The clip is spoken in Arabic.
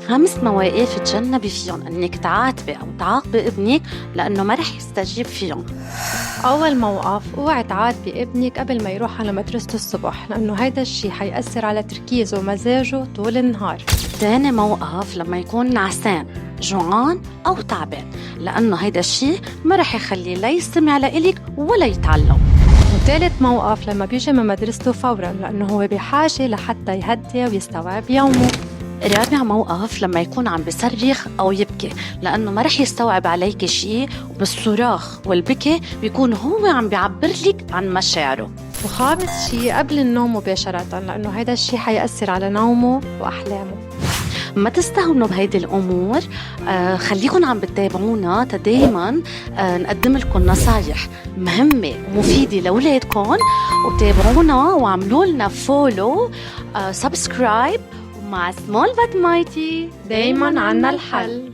5 مواقف تجنبي فيهم انك تعاتبي او تعاقبي ابنك لانه ما رح يستجيب فيهم. أول موقف، اوعي تعاتبي ابنك قبل ما يروح على مدرسته الصبح، لأنه هيدا الشي حيأثر على تركيزه ومزاجه طول النهار. تاني موقف، لما يكون نعسان، جوعان أو تعبان، لأنه هيدا الشي ما رح يخليه لا يستمع لإلك ولا يتعلم. وثالث موقف، لما بيجي من مدرسته فوراً، لأنه هو بحاجة لحتى يهدي ويستوعب يومه. رابع موقف، لما يكون عم بيصرخ أو يبكي، لأنه ما رح يستوعب عليك شيء، وبالصراخ والبكي بيكون هو عم بيعبر لك عن مشاعره. وخامس شي، قبل النوم مباشرة، لأنه هيدا الشي حيأثر على نومه وأحلامه. ما تستهونوا بهيدي الأمور. خليكن عم بتتابعونا دايما. نقدم لكم نصايح مهمة ومفيدة لأولادكم، وتابعونا وعملوا لنا فولو، سبسكرايب. مع سمول بات مايتي دايماً عنا الحل.